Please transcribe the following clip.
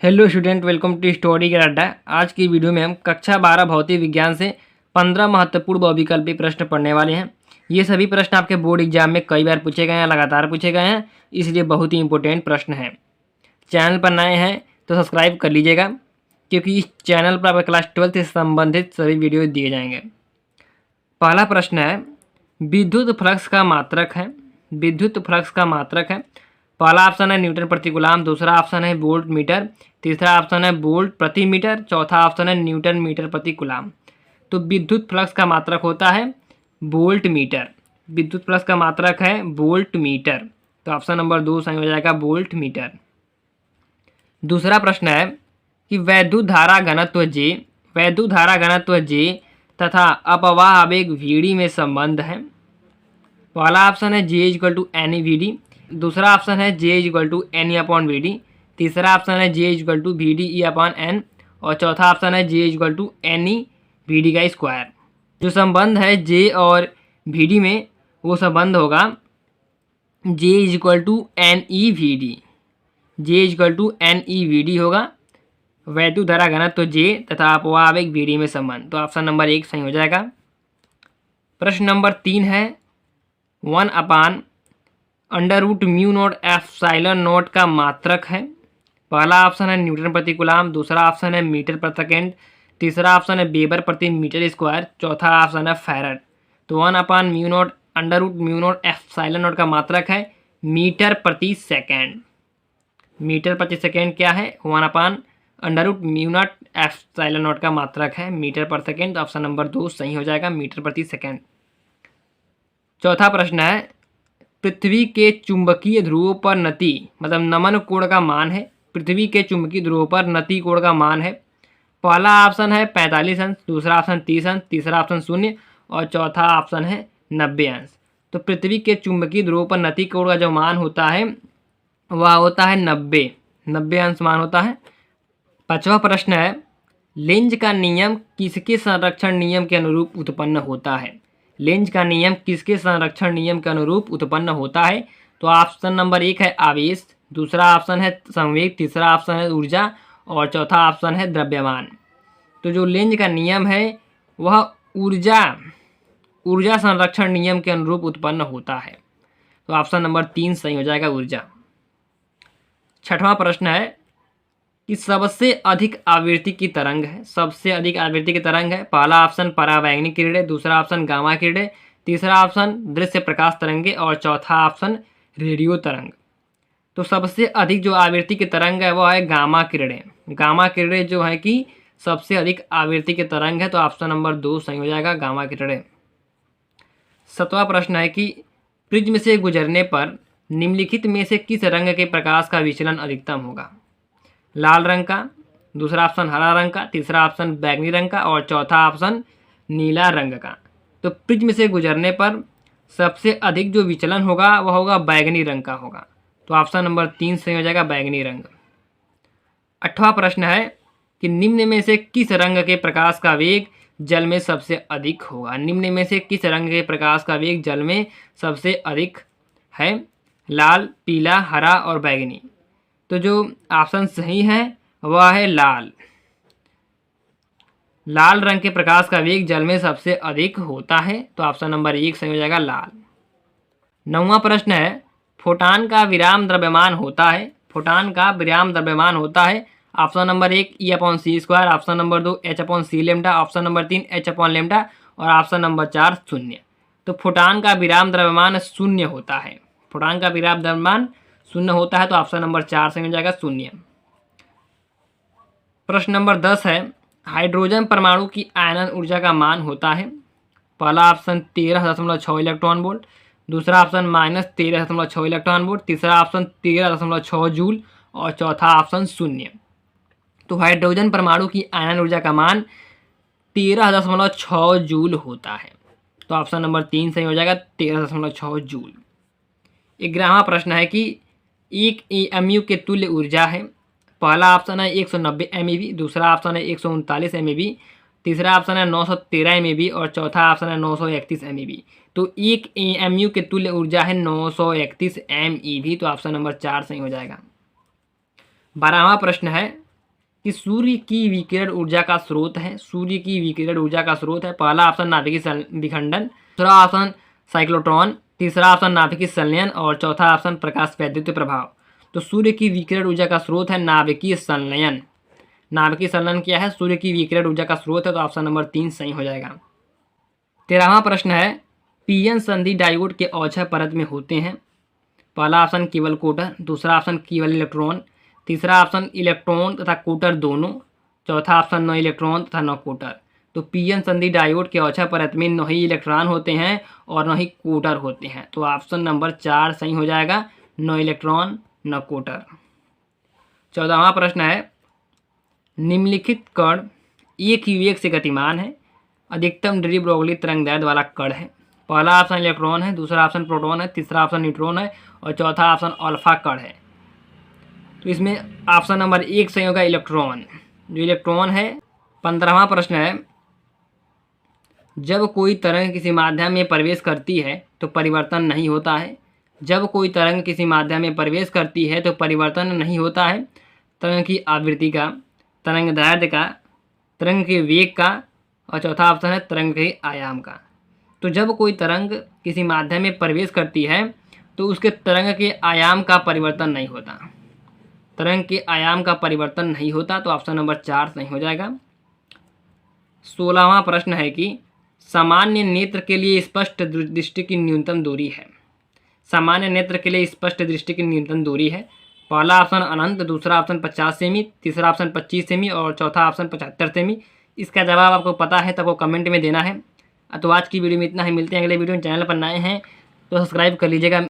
Hello student, welcome to story का अड्डा। आज की वीडियो में हम कक्षा 12 भौतिक विज्ञान से 15 महत्वपूर्ण बहुविकल्पी प्रश्न पढ़ने वाले हैं। ये सभी प्रश्न आपके बोर्ड एग्जाम में कई बार पूछे गए हैं, लगातार पूछे गए हैं, इसलिए बहुत ही इंपॉर्टेंट प्रश्न हैं। चैनल पर नए हैं तो सब्सक्राइब कर लीजिएगा, क्योंकि इस चैनल पर आपको क्लास 12 से संबंधित सभी वीडियो दिए जाएंगे। पहला प्रश्न है, विद्युत फ्लक्स का मात्रक है। विद्युत फ्लक्स का मात्रक है। पहला ऑप्शन है न्यूटन प्रति कूलाम, दूसरा ऑप्शन है वोल्ट मीटर, तीसरा ऑप्शन है वोल्ट प्रति मीटर, चौथा ऑप्शन है न्यूटन मीटर प्रति कूलाम। तो विद्युत फ्लक्स का मात्रक होता है वोल्ट मीटर। विद्युत फ्लक्स का मात्रक है वोल्ट मीटर। तो ऑप्शन नंबर 2 सही हो जाएगा, वोल्ट मीटर। दूसरा प्रश्न है कि वैद्युत धारा घनत्व J, वैद्युत धारा घनत्व J तथा अपवाह आवेग VD में संबंध है। पहला ऑप्शन है J equal to N VD, दूसरा ऑप्शन है J equal to N upon VD, तीसरा ऑप्शन है J equal to VD E upon N और चौथा ऑप्शन है J equal to N E VD का स्क्वायर। जो संबंध है J और VD में वो संबंध होगा J equal to N E VD, J equal to N E VD होगा। वैद्युत धारा घनत्व J तथा अपवाह आवेग VD में संबंध। तो ऑप्शन नंबर 1 सही हो जाएगा। प्रश्न नंबर 3 है, 1 upon under root mu naught epsilon naught का मात्रक है। पहला ऑप्शन है न्यूटन प्रति कूलाम, दूसरा ऑप्शन है मीटर प्रति सेकेंड, तीसरा ऑप्शन है वेबर प्रति मीटर स्क्वायर, चौथा ऑप्शन है फैराड। तो 1 upon mu naught under root mu naught epsilon naught का मात्रक है मीटर प्रति सेकेंड। मीटर प्रति सेकेंड क्या है? 1 upon under root mu naught epsilon naught का मात्रक है मीटर पर सेकेंड। तो ऑप्शन नंबर 2 सही हो जाएगा, मीटर प्रति सेकेंड। चौथा प्रश्न है, पृथ्वी के चुंबकीय ध्रुवों पर नति मतलब नमन कोण का मान है। पृथ्वी के चुंबकीय ध्रुवों पर नति कोण का मान है। पहला ऑप्शन है 45 अंश, दूसरा ऑप्शन 30 अंश, तीसरा ऑप्शन 0 और चौथा ऑप्शन है 90 अंश। तो पृथ्वी के चुंबकीय ध्रुवों पर नति कोण का जो मान होता है वह होता है 90 अंश मान होता है। पांचवा प्रश्न है, लेंज का नियम किसके संरक्षण नियम के अनुरूप उत्पन्न होता है? लेंज का नियम किसके संरक्षण नियम के अनुरूप उत्पन्न होता है? तो ऑप्शन नंबर 1 है आवेश, दूसरा ऑप्शन है संवेग, तीसरा ऑप्शन है ऊर्जा और चौथा ऑप्शन है द्रव्यमान। तो जो लेंज का नियम है वह ऊर्जा संरक्षण नियम के अनुरूप उत्पन्न होता है। तो ऑप्शन नंबर 3 सही हो जाएगा, ऊर्जा। छठवां प्रश्न है कि सबसे अधिक आवृत्ति की तरंग है। सबसे अधिक आवृत्ति की तरंग है। पहला ऑप्शन परावैंगनिक किरणें, दूसरा ऑप्शन गामा किरणें, तीसरा ऑप्शन दृश्य प्रकाश तरंगे और चौथा ऑप्शन रेडियो तरंग। तो सबसे अधिक जो आवृत्ति की तरंग है वो है गामा किरणें। गामा किरणें जो है कि सबसे अधिक आवृत्ति की तरंग है। तो ऑप्शन नंबर 2 सही हो जाएगा, गामा किरणें। 7वां प्रश्न है कि प्रिज्म से गुजरने पर निम्नलिखित में से किस रंग के प्रकाश का विचलन अधिकतम होगा? लाल रंग का, दूसरा ऑप्शन हरा रंग का, तीसरा ऑप्शन बैंगनी रंग का और चौथा ऑप्शन नीला रंग का। तो प्रिज्म से गुजरने पर सबसे अधिक जो विचलन होगा वह होगा बैंगनी रंग का होगा। तो ऑप्शन नंबर 3 सही हो जाएगा, बैंगनी रंग। 8वां प्रश्न है कि निम्न में से किस रंग के प्रकाश का वेग जल में सबसे अधिक होगा? निम्न में से किस रंग के प्रकाश का वेग जल में सबसे अधिक है? लाल, पीला, हरा और बैंगनी। तो जो ऑप्शन सही है वह है लाल। लाल रंग के प्रकाश का वेग जल में सबसे अधिक होता है। तो ऑप्शन नंबर 1 सही हो जाएगा, लाल। 9वां प्रश्न है, फोटान का विराम द्रव्यमान होता है। फोटान का विराम द्रव्यमान होता है। Option number 1 E upon C square, option number 2 H upon C lambda, option number 3 H upon lambda और ऑप्शन नंबर 4 0। तो फोटान का विराम द्रव्यमान 0 होता है। फोटान का विराम द्रव्यमान 0 होता है। तो ऑप्शन नंबर 4 से मिल जाएगा, 0। प्रश्न नंबर 10 है, हाइड्रोजन परमाणु की आयनन ऊर्जा का मान होता है। पहला ऑप्शन 13.6 इलेक्ट्रॉन वोल्ट, दूसरा ऑप्शन -13.6 इलेक्ट्रॉन वोल्ट, तीसरा ऑप्शन 13.6 जूल और चौथा ऑप्शन 0। तो हाइड्रोजन परमाणु की आयनन ऊर्जा का मान 13.6 जूल होता है। तो ऑप्शन नंबर 3 सही हो जाएगा, 13.6 जूल। 11वां प्रश्न है कि एक एमयू के तुल्य ऊर्जा है। पहला ऑप्शन है 190 MeV, दूसरा ऑप्शन है 139 MeV, तीसरा ऑप्शन है 913 MeV और चौथा ऑप्शन है 931 MeV। तो एक एमयू के तुल्य ऊर्जा है 931 MeV। तो ऑप्शन नंबर 4 सही हो जाएगा। 12वां प्रश्न है, कि सूर्य की विकिरण ऊर्जा का स्रोत है। सूर्य की विकिरण ऊर्जा का स्रोत है। पहला ऑप्शन नाभिकीय विखंडन, दूसरा ऑप्शन साइक्लोट्रॉन, तीसरा ऑप्शन नाभिकीय संलयन और चौथा ऑप्शन प्रकाश वैद्युत प्रभाव। तो सूर्य की विकिरण ऊर्जा का स्रोत है नाभिकीय संलयन। नाभिकीय संलयन क्या है? सूर्य की विकिरण ऊर्जा का स्रोत है। तो ऑप्शन नंबर 3 सही हो जाएगा। 13वां प्रश्न है, पीएन संधि डायोड के औछा परत में होते हैं। पहला ऑप्शन केवल कोटर, दूसरा ऑप्शन केवल इलेक्ट्रॉन, तीसरा ऑप्शन इलेक्ट्रॉन तथा कोटर दोनों, चौथा ऑप्शन न इलेक्ट्रॉन तथा न कोटर। तो पीएन संधि डायोड के औछा परत में न ही इलेक्ट्रॉन होते हैं और न ही कोटर होते हैं। तो ऑप्शन नंबर 4 सही हो जाएगा, न इलेक्ट्रॉन न कोटर। 14वां प्रश्न है, निम्नलिखित कण एक ही वेग से गतिमान है। अधिकतम डी ब्रोगली तरंगदैर्ध्य वाला कण है। पहला ऑप्शन इलेक्ट्रॉन है, दूसरा ऑप्शन प्रोटॉन है, तीसरा ऑप्शन न्यूट्रॉन है और चौथा ऑप्शन अल्फा कण है। तो इसमें ऑप्शन नंबर 1 सही होगा, इलेक्ट्रॉन। जो इलेक्ट्रॉन है। 15वां प्रश्न है, जब कोई तरंग किसी माध्यम में प्रवेश करती है तो परिवर्तन नहीं होता है। जब कोई तरंग किसी माध्यम में प्रवेश करती है तो परिवर्तन नहीं होता है। तरंग की आवृत्ति का, तरंग दैर्ध्य का, तरंग के वेग का और चौथा ऑप्शन है तरंग के आयाम का। तो जब कोई तरंग किसी माध्यम में प्रवेश करती है तो उसके तरंग के आयाम का परिवर्तन नहीं होता। तरंग के आयाम का परिवर्तन नहीं होता। तो ऑप्शन नंबर 4 सही हो जाएगा। 16वां प्रश्न है कि सामान्य नेत्र के लिए स्पष्ट दृष्टि की न्यूनतम दूरी है। सामान्य नेत्र के लिए स्पष्ट दृष्टि की न्यूनतम दूरी है। पहला ऑप्शन अनंत, दूसरा ऑप्शन 50 सेमी, तीसरा ऑप्शन 25 सेमी और चौथा ऑप्शन 75 सेमी। इसका जवाब आपको पता है तो आपको कमेंट में देना है। तो आज की वीडियो में इतना ही। मिलते हैं अगले वीडियो में। चैनल पर नए हैं तो सब्सक्राइब कर लीजिएगा।